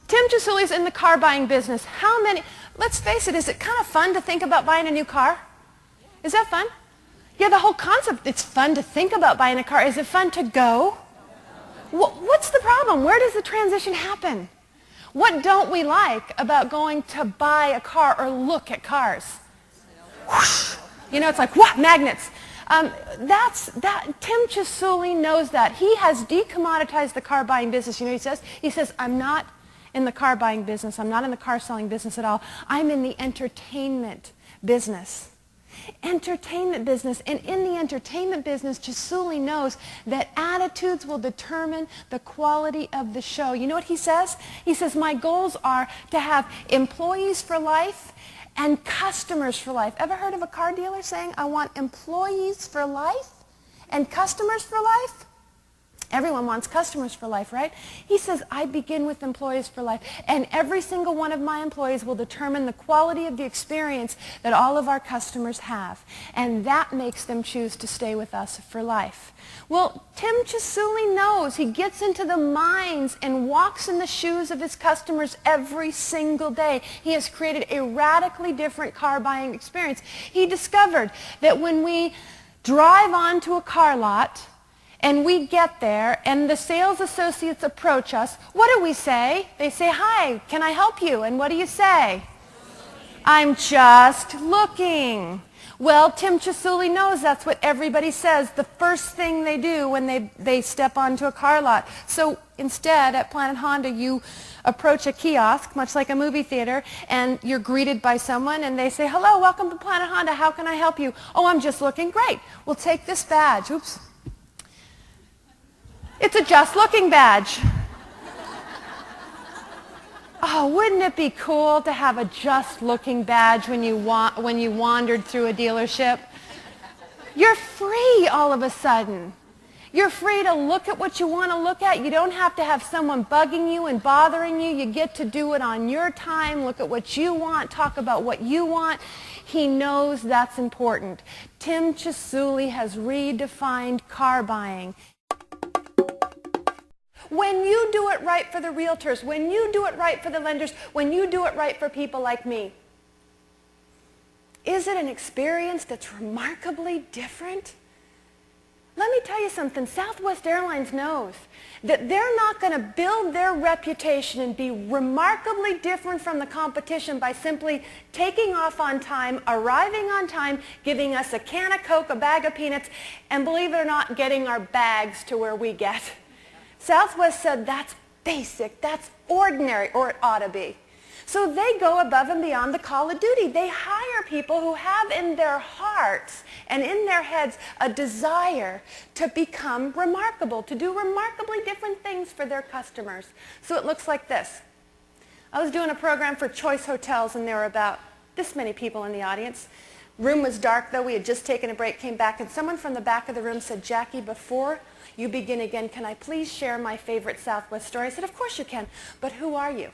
Tim Chisuli's in the car buying business. How many, let's face it, is it kind of fun to think about buying a new car? Is that fun? Yeah, the whole concept, it's fun to think about buying a car. Is it fun to go? What's the problem? Where does the transition happen? What don't we like about going to buy a car or look at cars? Whoosh. You know, it's like, what? Magnets. Tim Chisuli knows that. He has decommoditized the car buying business. You know what he says? He says, I'm not in the car buying business. I'm not in the car selling business at all. I'm in the entertainment business. Entertainment business. And in the entertainment business, Chisuli knows that attitudes will determine the quality of the show. You know what he says? He says, my goals are to have employees for life and customers for life. Ever heard of a car dealer saying, I want employees for life and customers for life? Everyone wants customers for life, right? He says, I begin with employees for life, and every single one of my employees will determine the quality of the experience that all of our customers have, and that makes them choose to stay with us for life. Well, Tim Chisuli knows. He gets into the minds and walks in the shoes of his customers every single day. He has created a radically different car buying experience. He discovered that when we drive onto a car lot, and we get there, and the sales associates approach us, what do we say? They say, hi, can I help you? And what do you say? I'm just looking. Well, Tim Chisuli knows that's what everybody says, the first thing they do when they step onto a car lot. So instead, at Planet Honda, you approach a kiosk, much like a movie theater, and you're greeted by someone, and they say, hello, welcome to Planet Honda. How can I help you? Oh, I'm just looking. Great. Well, take this badge. Oops. It's a just looking badge. Oh, wouldn't it be cool to have a just looking badge when you wandered through a dealership? You're free all of a sudden. You're free to look at what you want to look at. You don't have to have someone bugging you and bothering you. You get to do it on your time, look at what you want, talk about what you want. He knows that's important. Tim Chisuli has redefined car buying. When you do it right for the realtors, when you do it right for the lenders, when you do it right for people like me, is it an experience that's remarkably different? Let me tell you something. Southwest Airlines knows that they're not going to build their reputation and be remarkably different from the competition by simply taking off on time, arriving on time, giving us a can of Coke, a bag of peanuts, and believe it or not, getting our bags to where we get. Southwest said that's basic, that's ordinary, or it ought to be. So they go above and beyond the call of duty. They hire people who have in their hearts and in their heads a desire to become remarkable, to do remarkably different things for their customers. So it looks like this. I was doing a program for Choice Hotels, and there were about this many people in the audience. Room was dark, though. We had just taken a break, came back, and someone from the back of the room said, Jackie, before you begin again, can I please share my favorite Southwest story? I said, of course you can, but who are you?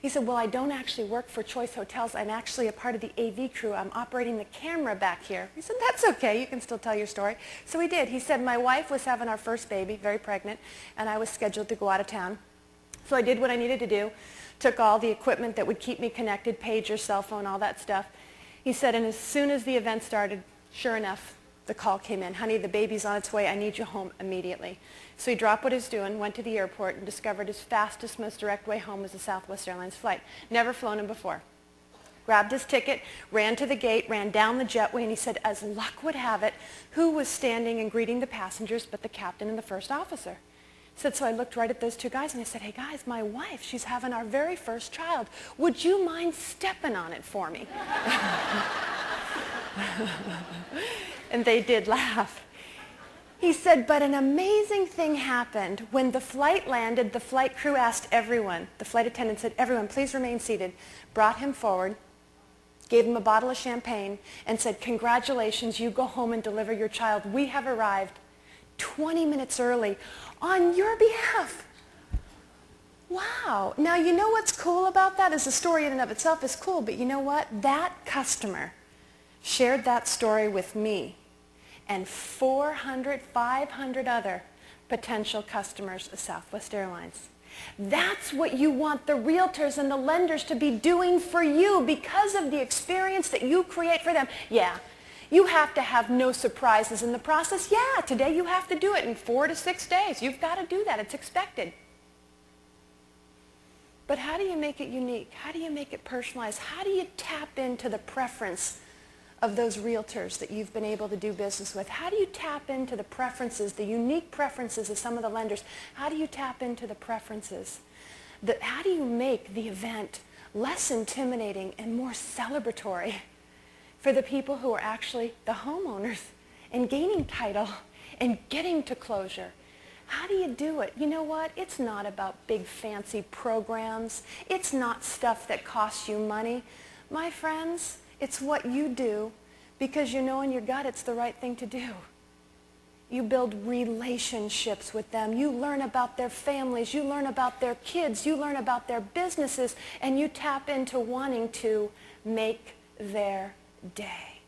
He said, well, I don't actually work for Choice Hotels. I'm actually a part of the AV crew. I'm operating the camera back here. He said, that's okay. You can still tell your story. So he did. He said, my wife was having our first baby, very pregnant, and I was scheduled to go out of town. So I did what I needed to do, took all the equipment that would keep me connected, pager, cell phone, all that stuff. He said, and as soon as the event started, sure enough, the call came in. Honey, the baby's on its way. I need you home immediately. So he dropped what he was doing, went to the airport, and discovered his fastest, most direct way home was a Southwest Airlines flight. Never flown him before. Grabbed his ticket, ran to the gate, ran down the jetway, and he said, as luck would have it, who was standing and greeting the passengers but the captain and the first officer? He said, so I looked right at those two guys, and I said, hey, guys, my wife, she's having our very first child. Would you mind stepping on it for me? And they did laugh. He said, but an amazing thing happened. When the flight landed, the flight crew asked everyone, the flight attendant said, everyone, please remain seated, brought him forward, gave him a bottle of champagne, and said, congratulations, you go home and deliver your child. We have arrived 20 minutes early on your behalf. Wow. Now, you know what's cool about that is the story in and of itself is cool, but you know what? That customer shared that story with me and 400, 500 other potential customers of Southwest Airlines. That's what you want the realtors and the lenders to be doing for you because of the experience that you create for them. Yeah, you have to have no surprises in the process. Yeah, today you have to do it in 4 to 6 days. You've got to do that. It's expected. But how do you make it unique? How do you make it personalized? How do you tap into the preference of those realtors that you've been able to do business with? How do you tap into the preferences, the unique preferences of some of the lenders? How do you tap into the preferences? How do you make the event less intimidating and more celebratory for the people who are actually the homeowners and gaining title and getting to closure? How do you do it? You know what? It's not about big fancy programs. It's not stuff that costs you money. My friends, it's what you do because you know in your gut it's the right thing to do. You build relationships with them. You learn about their families. You learn about their kids. You learn about their businesses. And you tap into wanting to make their day.